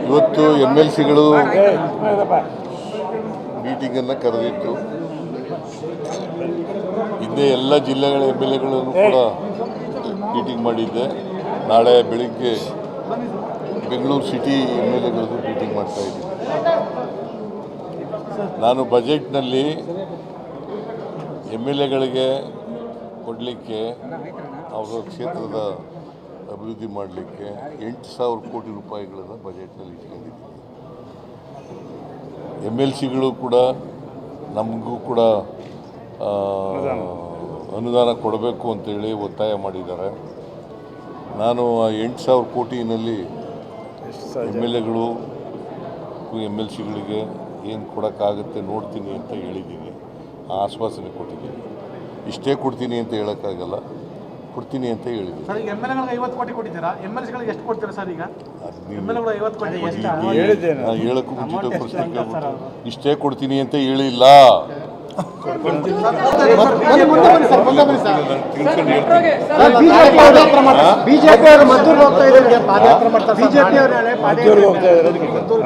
ಇವತ್ತು MLCಗಳು ಮೀಟಿಂಗನ್ನು ಕರೆದಿತ್ತು. ಹಿಂದೆ ಎಲ್ಲ ಜಿಲ್ಲೆಗಳ MLAಗಳನ್ನು ಕೂಡ ಮೀಟಿಂಗ್ ಮಾಡಿದ್ದೆ. ನಾಳೆ ಬೆಳಿಗ್ಗೆ ಬೆಂಗಳೂರು ಸಿಟಿ MLAಗಳದ್ದು ಮೀಟಿಂಗ್ ಮಾಡ್ತಾ ಇದ್ದೀನಿ. ನಾನು ಬಜೆಟ್ನಲ್ಲಿ MLAಗಳಿಗೆ ಕೊಡಲಿಕ್ಕೆ ಅವರ ಕ್ಷೇತ್ರದ ಅಭಿವೃದ್ಧಿ ಮಾಡಲಿಕ್ಕೆ 8,000 ಕೋಟಿ ರೂಪಾಯಿಗಳನ್ನು ಬಜೆಟ್ನಲ್ಲಿ ಇಟ್ಕೊಂಡಿದ್ದೀನಿ. MLCಗಳು ಕೂಡ ನಮಗೂ ಕೂಡ ಅನುದಾನ ಕೊಡಬೇಕು ಅಂತೇಳಿ ಒತ್ತಾಯ ಮಾಡಿದ್ದಾರೆ. ನಾನು ಆ 8,000 ಕೋಟಿನಲ್ಲಿ MLAಗಳು MLCಗಳಿಗೆ ಏನು ಕೊಡೋಕ್ಕಾಗುತ್ತೆ ನೋಡ್ತೀನಿ ಅಂತ ಹೇಳಿದ್ದೀನಿ. ಆ ಆಶ್ವಾಸನೆ ಕೊಟ್ಟಿದ್ದೀನಿ. ಇಷ್ಟೇ ಕೊಡ್ತೀನಿ ಅಂತ ಹೇಳೋಕ್ಕಾಗಲ್ಲ, ಕೊಡ್ತೀನಿ ಅಂತ ಹೇಳಿದ್ದೀನಿ. ಸರ್, ಈಗ MLAಗಳಿಗೆ 50 ಕೋಟಿ ಕೊಟ್ಟಿದ್ದೀರಾ, MLCಗಳಿಗೆ ಎಷ್ಟು ಕೊಡ್ತೀರಾ ಸರ್? ಈಗ MLAಗಳು 50 ಕೋಟಿ ಹೇಳಕ್ಕೂ ಮುಂಚಿತ ಪ್ರಶ್ನೆ ಇಷ್ಟೇ ಕೊಡ್ತೀನಿ ಅಂತ ಹೇಳಿಲ್ಲ.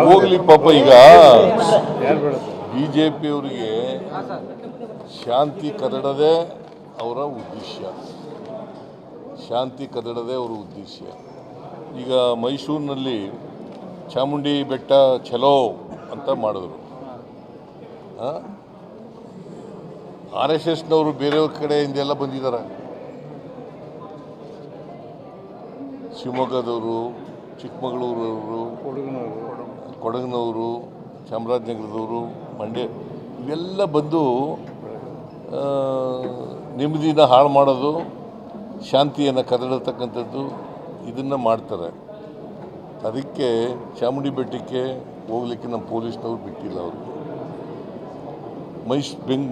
ಹೋಗ್ಲಿ ಪಾಪ. ಈಗ BJPಯವರಿಗೆ ಶಾಂತಿ ಕದಡದೆ ಅವರ ಉದ್ದೇಶ, ಶಾಂತಿ ಕದಡದೆ ಅವರ ಉದ್ದೇಶ. ಈಗ ಮೈಸೂರಿನಲ್ಲಿ ಚಾಮುಂಡಿ ಬೆಟ್ಟ ಚಲೋ ಅಂತ ಮಾಡಿದ್ರು. RSSನವರು ಬೇರೆಯವ್ರ ಕಡೆಯಿಂದೆಲ್ಲ ಬಂದಿದ್ದಾರೆ. ಶಿವಮೊಗ್ಗದವರು, ಚಿಕ್ಕಮಗಳೂರವರು, ಕೊಡಗಿನವರು, ಚಾಮರಾಜನಗರದವರು, ಮಂಡ್ಯ, ಇವೆಲ್ಲ ಬಂದು ನೆಮ್ಮದಿನ ಹಾಳು ಮಾಡೋದು, ಶಾಂತಿಯನ್ನು ಕದಡತಕ್ಕಂಥದ್ದು ಇದನ್ನು ಮಾಡ್ತಾರೆ. ಅದಕ್ಕೆ ಚಾಮುಂಡಿ ಬೆಟ್ಟಕ್ಕೆ ಹೋಗ್ಲಿಕ್ಕೆ ನಮ್ಮ ಪೊಲೀಸ್ನವ್ರು ಬಿಟ್ಟಿಲ್ಲ. ಅವ್ರಿಗೆ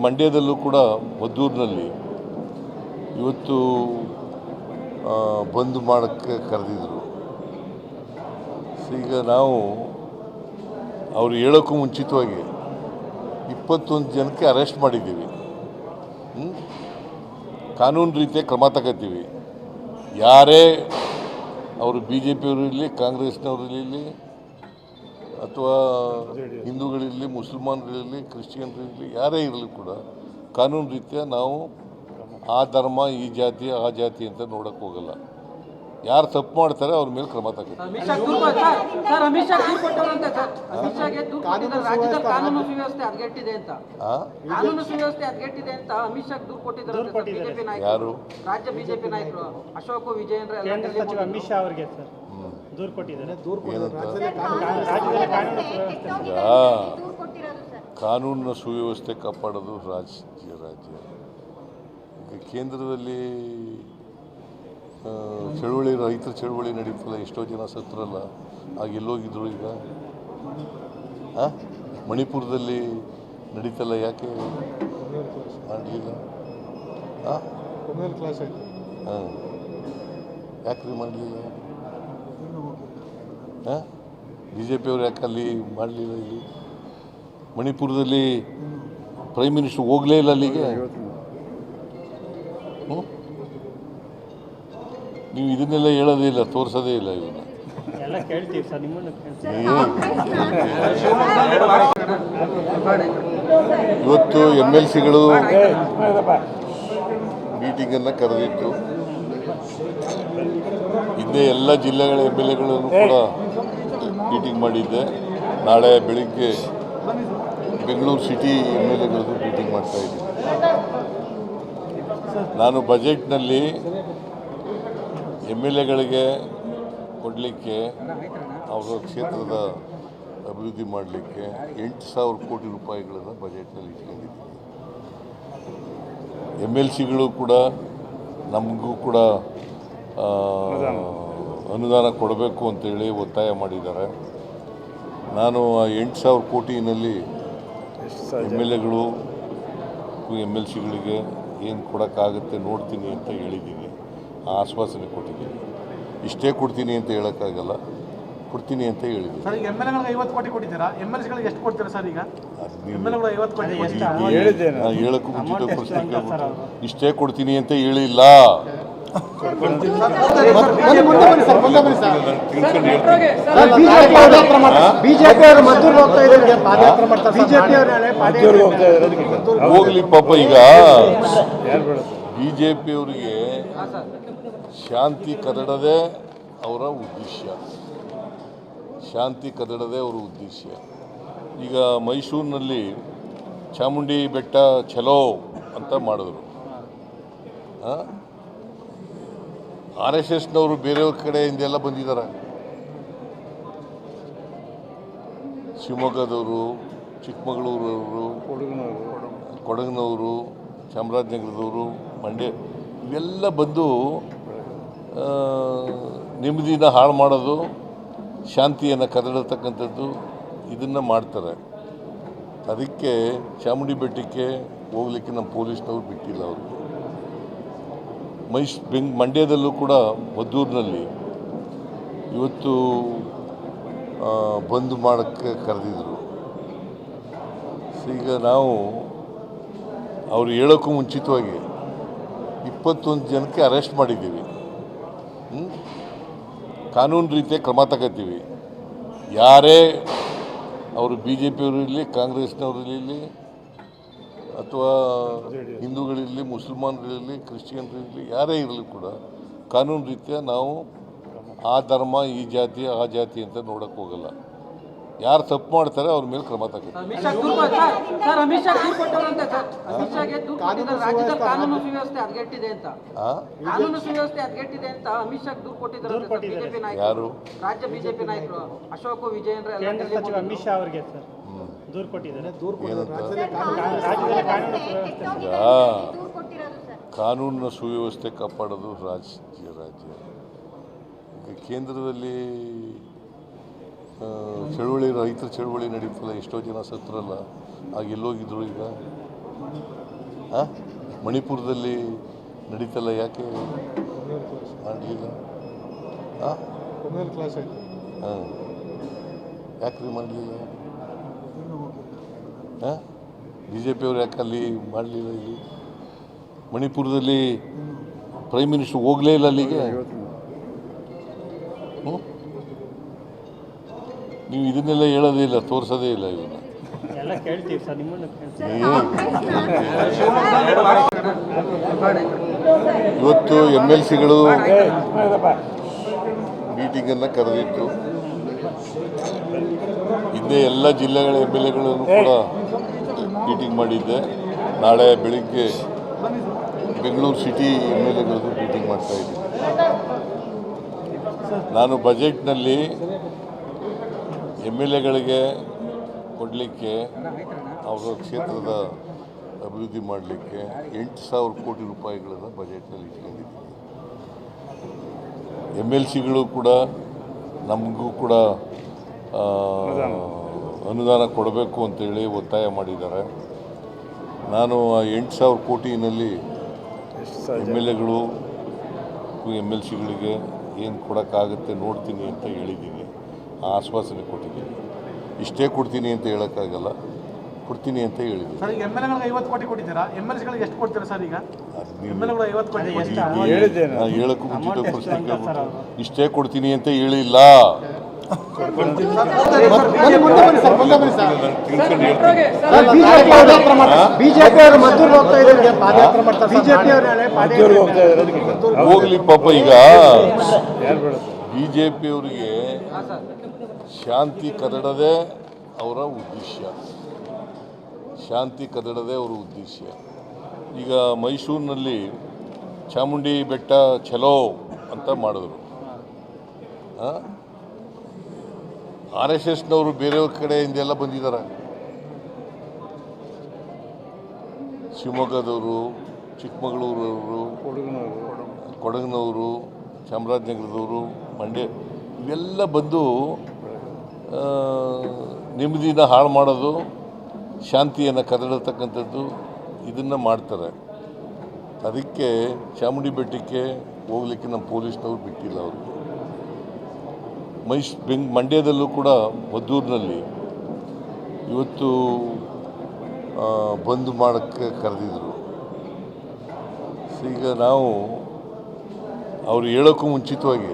ಮಂಡ್ಯದಲ್ಲೂ ಕೂಡ ಮದ್ದೂರಿನಲ್ಲಿ ಇವತ್ತು ಬಂದ್ ಮಾಡೋಕ್ಕೆ ಕರೆದಿದ್ರು. ಈಗ ನಾವು ಅವ್ರು ಹೇಳೋಕ್ಕೂ ಮುಂಚಿತವಾಗಿ 21 ಜನಕ್ಕೆ ಅರೆಸ್ಟ್ ಮಾಡಿದ್ದೀವಿ. ಕಾನೂನು ರೀತಿಯ ಕ್ರಮ ತಗೋತೀವಿ. ಯಾರೇ ಅವರು BJPಯವರು ಇರಲಿ, ಕಾಂಗ್ರೆಸ್ನವರು ಇರಲಿ, ಅಥವಾ ಹಿಂದೂಗಳಿರಲಿ, ಮುಸಲ್ಮಾನರಿರಲಿ, ಕ್ರಿಶ್ಚಿಯನ್ರಿರಲಿ, ಯಾರೇ ಇರಲಿ ಕೂಡ ಕಾನೂನು ರೀತಿಯ ನಾವು ಆ ಧರ್ಮ, ಈ ಜಾತಿ, ಆ ಜಾತಿ ಅಂತ ನೋಡೋಕ್ಕೆ ಹೋಗಲ್ಲ. ಯಾರು ತಪ್ಪು ಮಾಡ್ತಾರೆ ಅವ್ರ ಮೇಲೆ ಕ್ರಮ ತಗೋತೀವಿ. ಯಾರು? ರಾಜ್ಯ BJP ನಾಯಕರು ಅಶೋಕ್ ವಿಜಯೇಂದ್ರ ಅಮಿತ್ ಶಾ ಅವರಿಗೆ ದೂರು ಕೊಟ್ಟಿದ್ದಾರೆ. ಕಾನೂನಿನ ಸುವ್ಯವಸ್ಥೆ ಕಾಪಾಡೋದು ರಾಜ್ಯ. ಈಗ ಕೇಂದ್ರದಲ್ಲಿ ಚಳುವಳಿ, ರೈತರ ಚಳುವಳಿ ನಡೀತಲ್ಲ, ಎಷ್ಟೋ ಜನ ಸತ್ರಲ್ಲ. ಆಗ ಎಲ್ಲೋಗಿದ್ರು? ಈಗ ಮಣಿಪುರದಲ್ಲಿ ನಡೀತಲ್ಲ, ಯಾಕೆ ಮಾಡಲಿಲ್ಲ? ಯಾಕ್ರಿ ಮಾಡಲಿಲ್ಲ? BJPಯವರು ಯಾಕೆ ಅಲ್ಲಿ ಮಾಡಲಿಲ್ಲ? ಇಲ್ಲಿ ಮಣಿಪುರದಲ್ಲಿ ಪ್ರೈಮ್ ಮಿನಿಸ್ಟರ್ ಹೋಗಲೇ ಇಲ್ಲ ಅಲ್ಲಿಗೆ. ನೀವು ಇದನ್ನೆಲ್ಲ ಹೇಳೋದೇ ಇಲ್ಲ, ತೋರಿಸೋದೇ ಇಲ್ಲ. ಇವನ್ನ ಇವತ್ತು MLCಗಳು ಮೀಟಿಂಗನ್ನು ಕರೆದಿತ್ತು. ಹಿಂದೆ ಎಲ್ಲ ಜಿಲ್ಲೆಗಳ MLAಗಳನ್ನು ಕೂಡ ಮೀಟಿಂಗ್ ಮಾಡಿದ್ದೆ. ನಾಳೆ ಬೆಳಿಗ್ಗೆ ಬೆಂಗಳೂರು ಸಿಟಿ MLAಗಳದ್ದು ಮೀಟಿಂಗ್ ಮಾಡ್ತಾ ಇದ್ದೀನಿ. ನಾನು ಬಜೆಟ್ನಲ್ಲಿ MLAಗಳಿಗೆ ಕೊಡಲಿಕ್ಕೆ ಅವರ ಕ್ಷೇತ್ರದ ಅಭಿವೃದ್ಧಿ ಮಾಡಲಿಕ್ಕೆ 8,000 ಕೋಟಿ ರೂಪಾಯಿಗಳನ್ನು ಬಜೆಟ್ನಲ್ಲಿ ಇಟ್ಕೊಂಡಿದ್ದೀನಿ. MLCಗಳು ಕೂಡ ನಮಗೂ ಕೂಡ ಅನುದಾನ ಕೊಡಬೇಕು ಅಂತೇಳಿ ಒತ್ತಾಯ ಮಾಡಿದ್ದಾರೆ. ನಾನು ಆ 8,000 ಕೋಟಿನಲ್ಲಿ MLAಗಳು MLCಗಳಿಗೆ ಏನು ಕೊಡೋಕ್ಕಾಗುತ್ತೆ ನೋಡ್ತೀನಿ ಅಂತ ಹೇಳಿದ್ದೀನಿ. ಆ ಆಶ್ವಾಸನೆ ಕೊಟ್ಟಿದ್ದೀನಿ. ಇಷ್ಟೇ ಕೊಡ್ತೀನಿ ಅಂತ ಹೇಳೋಕ್ಕಾಗಲ್ಲ, ಕೊಡ್ತೀನಿ ಅಂತ ಹೇಳಿದ್ದೀನಿ. ಸರ್, ಈಗ MLAಗಳಿಗೆ 50 ಕೋಟಿ ಕೊಟ್ಟಿದ್ದೀರಾ, MLCಗಳಿಗೆ ಎಷ್ಟು ಕೊಡ್ತೀರಾ ಸರ್? ಈಗ MLAಗಳು 50 ಕೋಟಿ ಹೇಳಕ್ಕೂ ಮುಂಚಿತ ಪ್ರಶ್ನೆ ಇಷ್ಟೇ ಕೊಡ್ತೀನಿ ಅಂತ ಹೇಳಿಲ್ಲ. ಬಿಜೆಪಿ ಅವರು ಮದ್ದೂರು ಹೋಗ್ತಾ ಇದ್ದಾರೆ, ಪಾದಯಾತ್ರೆ ಮಾಡ್ತಾರೆ. ಬಿಜೆಪಿ ಹೋಗ್ಲಿ ಪಾಪ. ಈಗ ಬಿಜೆಪಿಯವರಿಗೆ ಶಾಂತಿ ಕದಡದೆ ಅವರ ಉದ್ದೇಶ, ಶಾಂತಿ ಕದಡದೆ ಅವರ ಉದ್ದೇಶ. ಈಗ ಮೈಸೂರಿನಲ್ಲಿ ಚಾಮುಂಡಿ ಬೆಟ್ಟ ಚಲೋ ಅಂತ ಮಾಡಿದ್ರು. RSSನವರು ಬೇರೆಯವ್ರ ಕಡೆಯಿಂದೆಲ್ಲ ಬಂದಿದ್ದಾರೆ. ಶಿವಮೊಗ್ಗದವರು, ಚಿಕ್ಕಮಗಳೂರವರು, ಕೊಡಗಿನವರು, ಚಾಮರಾಜನಗರದವರು, ಮಂಡ್ಯ, ಇವೆಲ್ಲ ಬಂದು ನೆಮ್ಮದಿನ ಹಾಳು ಮಾಡೋದು, ಶಾಂತಿಯನ್ನು ಕದಡತಕ್ಕಂಥದ್ದು ಇದನ್ನು ಮಾಡ್ತಾರೆ. ಅದಕ್ಕೆ ಚಾಮುಂಡಿ ಬೆಟ್ಟಕ್ಕೆ ಹೋಗ್ಲಿಕ್ಕೆ ನಮ್ಮ ಪೊಲೀಸ್ನವ್ರು ಬಿಟ್ಟಿಲ್ಲ ಅವರು. ಮಂಡ್ಯದಲ್ಲೂ ಕೂಡ ಮದ್ದೂರಿನಲ್ಲಿ ಇವತ್ತು ಬಂದ್ ಮಾಡೋಕ್ಕೆ ಕರೆದಿದ್ರು. ಈಗ ನಾವು ಅವರು ಹೇಳೋಕ್ಕೂ ಮುಂಚಿತವಾಗಿ 21 ಜನಕ್ಕೆ ಅರೆಸ್ಟ್ ಮಾಡಿದ್ದೀವಿ. ಕಾನೂನು ರೀತಿಯ ಕ್ರಮ ತಗೋತೀವಿ. ಯಾರೇ ಅವರು BJPಯವರಿರಲಿ, ಕಾಂಗ್ರೆಸ್ನವರಿರಲಿ, ಅಥವಾ ಹಿಂದೂಗಳಿರಲಿ, ಮುಸಲ್ಮಾನರಿರಲಿ, ಕ್ರಿಶ್ಚಿಯನ್ರಿರಲಿ, ಯಾರೇ ಇರಲಿ ಕೂಡ ಕಾನೂನು ರೀತಿಯ ನಾವು ಆ ಧರ್ಮ, ಈ ಜಾತಿ, ಆ ಜಾತಿ ಅಂತ ನೋಡೋಕ್ಕೆ ಹೋಗಲ್ಲ. ಯಾರು ತಪ್ಪು ಮಾಡ್ತಾರೆ ಅವ್ರ ಮೇಲೆ ಕ್ರಮ ತಗೋತೀವಿ. ಅಮಿತ್ ಶಾ ದೂರು ಕೊಟ್ಟವರಂತೆ ಸರ್. ಅಮಿತ್ ಶಾಗೆ ದೂರು ಕೊಟ್ಟಿದ್ದಾರೆ. ರಾಜ್ಯದಲ್ಲಿ ಕಾನೂನು ಸುವ್ಯವಸ್ಥೆ ಹದಗೆಟ್ಟಿದೆ ಅಂತ, ಕಾನೂನು ಸುವ್ಯವಸ್ಥೆ ಹದಗೆಟ್ಟಿದೆ ಅಂತ ಅಮಿತ್ ಶಾ ದೂರು ಕೊಟ್ಟಿದ್ದಾರೆ. ಬಿಜೆಪಿ ನಾಯಕರು, ಯಾರು ರಾಜ್ಯ ಬಿಜೆಪಿ ನಾಯಕರು ಅಶೋಕ್ ವಿಜಯೇಂದ್ರ ಕೇಂದ್ರ ಸಚಿವ ಅಮಿತ್ ಶಾ ಅವರಿಗೆ ಸರ್ ದೂರು ಕೊಟ್ಟಿದ್ದಾರೆ. ಕಾನೂನಿನ ಸುವ್ಯವಸ್ಥೆ ಕಾಪಾಡೋದು ರಾಜ್ಯ. ಈಗ ಕೇಂದ್ರದಲ್ಲಿ ಚಳುವಳಿ, ರೈತರ ಚಳುವಳಿ ನಡೀತಲ್ಲ, ಎಷ್ಟೋ ಜನ ಸತ್ತರಲ್ಲ, ಆಗ ಎಲ್ಲೋಗಿದ್ರು. ಈಗ ಮಣಿಪುರದಲ್ಲಿ ನಡೀತಲ್ಲ, ಯಾಕೆ ಮಾಡಲಿಲ್ಲ? ಯಾಕ್ರಿ ಮಾಡಲಿಲ್ಲ? BJPಯವ್ರು ಯಾಕೆ ಅಲ್ಲಿ ಮಾಡಲಿಲ್ಲ? ಇಲ್ಲಿ ಮಣಿಪುರದಲ್ಲಿ ಪ್ರೈಮ್ ಮಿನಿಸ್ಟರ್ ಹೋಗಲೇ ಇಲ್ಲ ಅಲ್ಲಿಗೆ. ನೀವು ಇದನ್ನೆಲ್ಲ ಹೇಳೋದೇ ಇಲ್ಲ, ತೋರಿಸೋದೇ ಇಲ್ಲ. ಇವನ್ನ ಎಲ್ಲ ಕೇಳ್ತೀವಿ ಸರ್, ನಿಮ್ಮನ್ನು ಕೇಳ್ತೀವಿ. ಇವತ್ತು MLCಗಳು ಮೀಟಿಂಗನ್ನು ಕರೆದಿತ್ತು. ಹಿಂದೆ ಎಲ್ಲ ಜಿಲ್ಲೆಗಳ MLAಗಳನ್ನು ಕೂಡ ಮೀಟಿಂಗ್ ಮಾಡಿದ್ದೆ. ನಾಳೆ ಬೆಳಿಗ್ಗೆ ಬೆಂಗಳೂರು ಸಿಟಿ MLAಗಳದ್ದು ಮೀಟಿಂಗ್ ಮಾಡ್ತಾಯಿದ್ದೀನಿ. ನಾನು ಬಜೆಟ್ನಲ್ಲಿ MLAಗಳಿಗೆ ಕೊಡಲಿಕ್ಕೆ, ಅವರ ಕ್ಷೇತ್ರದ ಅಭಿವೃದ್ಧಿ ಮಾಡಲಿಕ್ಕೆ 8,000 ಕೋಟಿ ರೂಪಾಯಿಗಳನ್ನು ಬಜೆಟ್ನಲ್ಲಿ ಇಟ್ಕೊಂಡಿದ್ದೀನಿ. MLCಗಳು ಕೂಡ ನಮಗೂ ಕೂಡ ಅನುದಾನ ಕೊಡಬೇಕು ಅಂತೇಳಿ ಒತ್ತಾಯ ಮಾಡಿದ್ದಾರೆ. ನಾನು ಆ 8,000 ಕೋಟಿನಲ್ಲಿ MLAಗಳು MLCಗಳಿಗೆ ಏನು ಕೊಡೋಕ್ಕಾಗುತ್ತೆ ನೋಡ್ತೀನಿ ಅಂತ ಹೇಳಿದ್ದೀನಿ. ಆ ಆಶ್ವಾಸನೆ ಕೊಟ್ಟಿದ್ದೀನಿ. ಇಷ್ಟೇ ಕೊಡ್ತೀನಿ ಅಂತ ಹೇಳೋಕ್ಕಾಗಲ್ಲ, ಕೊಡ್ತೀನಿ ಅಂತ ಹೇಳಿದ್ದೀನಿ. ಸರ್, ಈಗ MLAಗಳಿಗೆ 50 ಕೋಟಿ ಕೊಟ್ಟಿದ್ದೀರಾ, MLCಗಳಿಗೆ ಎಷ್ಟು ಕೊಡ್ತೀರಾ ಸರ್? ಈಗ MLAಗಳು 50 ಕೋಟಿ ಹೇಳೋಕ್ಕೂ ಮುಂಚಿತ ಪ್ರಶ್ನೆ ಕೇಳ್ಬಿಟ್ಟು ಇಷ್ಟೇ ಕೊಡ್ತೀನಿ ಅಂತ ಹೇಳಿಲ್ಲ. ಬಿಜೆಪಿ ಅವರು ಮದ್ದೂರು ಹೋಗ್ತಾ ಇದ್ದಾರೆ, ಪಾದಯಾತ್ರೆ ಮಾಡ್ತಾರೆ. ಹೋಗ್ಲಿ ಪಾಪ. ಈಗ BJPಯವರಿಗೆ ಶಾಂತಿ ಕದಡದೆ ಅವರ ಉದ್ದೇಶ, ಶಾಂತಿ ಕದಡದೆ ಅವರ ಉದ್ದೇಶ. ಈಗ ಮೈಸೂರಿನಲ್ಲಿ ಚಾಮುಂಡಿ ಬೆಟ್ಟ ಚಲೋ ಅಂತ ಮಾಡಿದ್ರು. RSSನವರು ಬೇರೆಯವ್ರ ಕಡೆಯಿಂದೆಲ್ಲ ಬಂದಿದ್ದಾರೆ. ಶಿವಮೊಗ್ಗದವರು, ಚಿಕ್ಕಮಗಳೂರವರು, ಕೊಡಗಿನವರು, ಚಾಮರಾಜನಗರದವರು, ಮಂಡ್ಯ, ಇವೆಲ್ಲ ಬಂದು ನೆಮ್ಮದಿನ ಹಾಳು ಮಾಡೋದು, ಶಾಂತಿಯನ್ನು ಕದಡತಕ್ಕಂಥದ್ದು ಇದನ್ನು ಮಾಡ್ತಾರೆ. ಅದಕ್ಕೆ ಚಾಮುಂಡಿ ಬೆಟ್ಟಕ್ಕೆ ಹೋಗ್ಲಿಕ್ಕೆ ನಮ್ಮ ಪೊಲೀಸ್ನವ್ರು ಬಿಟ್ಟಿಲ್ಲ ಅವರು. ಮಂಡ್ಯದಲ್ಲೂ ಕೂಡ ಮದ್ದೂರಿನಲ್ಲಿ ಇವತ್ತು ಬಂದ್ ಮಾಡೋಕ್ಕೆ ಕರೆದಿದ್ರು. ಈಗ ನಾವು ಅವ್ರು ಹೇಳೋಕ್ಕೂ ಮುಂಚಿತವಾಗಿ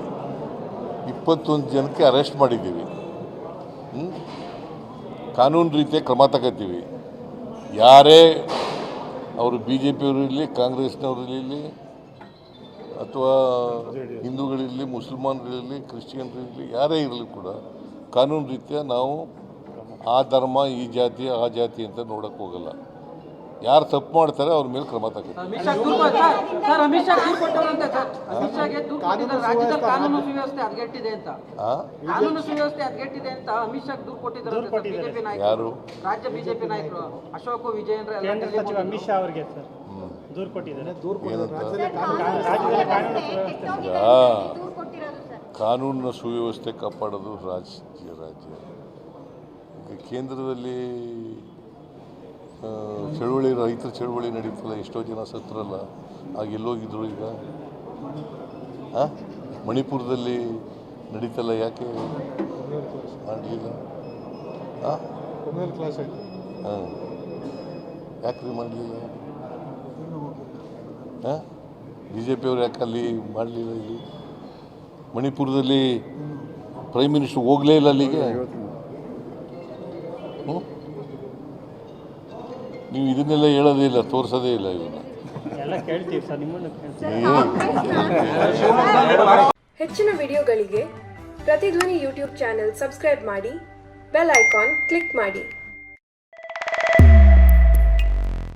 21 ಜನಕ್ಕೆ ಅರೆಸ್ಟ್ ಮಾಡಿದ್ದೀವಿ. ಕಾನೂನು ರೀತಿಯ ಕ್ರಮ ತಗೋತೀವಿ. ಯಾರೇ ಅವರು ಬಿ ಜೆ ಪಿಯವರು ಇರಲಿ, ಕಾಂಗ್ರೆಸ್ನವರು ಇರಲಿ, ಅಥವಾ ಹಿಂದೂಗಳಿರಲಿ, ಮುಸಲ್ಮಾನರಿರಲಿ, ಕ್ರಿಶ್ಚಿಯನ್ರಿರಲಿ, ಯಾರೇ ಇರಲಿ ಕೂಡ ಕಾನೂನು ರೀತಿಯ ನಾವು ಆ ಧರ್ಮ, ಈ ಜಾತಿ, ಆ ಜಾತಿ ಅಂತ ನೋಡೋಕ್ಕೆ ಹೋಗಲ್ಲ. ಯಾರು ತಪ್ಪು ಮಾಡ್ತಾರೆ ಅವ್ರ ಮೇಲೆ ಕ್ರಮ ತಗೋತೀವಿ. ಅಮಿತ್ ಶಾ ದೂರು ಕೊಟ್ಟವರಂತೆ ಸರ್. ಅಮಿತ್ ಶಾಗೆ ದೂರು ಕೊಟ್ಟಿದ್ದಾರೆ. ರಾಜ್ಯದಲ್ಲಿ ಕಾನೂನು ಸುವ್ಯವಸ್ಥೆ ಹದಗೆಟ್ಟಿದೆ ಅಂತ. ಕಾನೂನು ಸುವ್ಯವಸ್ಥೆ ಹದಗೆಟ್ಟಿದೆ ಅಂತ ಅಮಿತ್ ಶಾ ದೂರು ಕೊಟ್ಟಿದ್ದಾರೆ ಸರ್. ಬಿಜೆಪಿ ನಾಯಕರು, ಯಾರು? ರಾಜ್ಯ ಬಿಜೆಪಿ ನಾಯಕರು ಅಶೋಕ್ ವಿಜಯೇಂದ್ರ ಕೇಂದ್ರ ಸಚಿವ ಅಮಿತ್ ಶಾ ಅವರಿಗೆ ಸರ್ ದೂರು ಕೊಟ್ಟಿದ್ದಾರೆ. ಏನಂತ? ರಾಜ್ಯದಲ್ಲಿ ಕಾನೂನು ಸುವ್ಯವಸ್ಥೆ ಕಾನೂನಿನ ಸುವ್ಯವಸ್ಥೆ ಕಾಪಾಡೋದು ರಾಜ್ಯ. ಈಗ ಕೇಂದ್ರದಲ್ಲಿ ಚಳುವಳಿ, ರೈತರ ಚಳುವಳಿ ನಡೀತಲ್ಲ, ಎಷ್ಟೋ ಜನ ಸತ್ತರಲ್ಲ, ಆಗ ಎಲ್ಲೋಗಿದ್ರು ಈಗ? ಮಣಿಪುರದಲ್ಲಿ ನಡೀತಲ್ಲ, ಯಾಕೆ ಮಾಡಲಿಲ್ಲ? ಯಾಕ್ರಿ ಮಾಡಲಿಲ್ಲ? ಬಿ ಜೆ ಪಿಯವ್ರು ಯಾಕೆ ಅಲ್ಲಿ ಮಾಡಲಿಲ್ಲ? ಇಲ್ಲಿ ಮಣಿಪುರದಲ್ಲಿ ಪ್ರೈಮ್ ಮಿನಿಸ್ಟರ್ ಹೋಗಲೇ ಇಲ್ಲ ಅಲ್ಲಿಗೆ. ನೀವು ಇದನ್ನೆಲ್ಲ ಹೇಳೋದೇ ಇಲ್ಲ, ತೋರಿಸೋದೇ ಇಲ್ಲ. ಇವನ್ನ ಎಲ್ಲ ಕೇಳ್ತೀವಿ ಸರ್, ನಿಮ್ಮನ್ನು ಕೇಳ್ತೀವಿ. ಹೆಚ್ಚಿನ ವಿಡಿಯೋಗಳಿಗೆ ಪ್ರತಿಧ್ವನಿ ಯೂಟ್ಯೂಬ್ ಚಾನೆಲ್ ಸಬ್ಸ್ಕ್ರೈಬ್ ಮಾಡಿ, ಬೆಲ್ ಐಕಾನ್ ಕ್ಲಿಕ್ ಮಾಡಿ.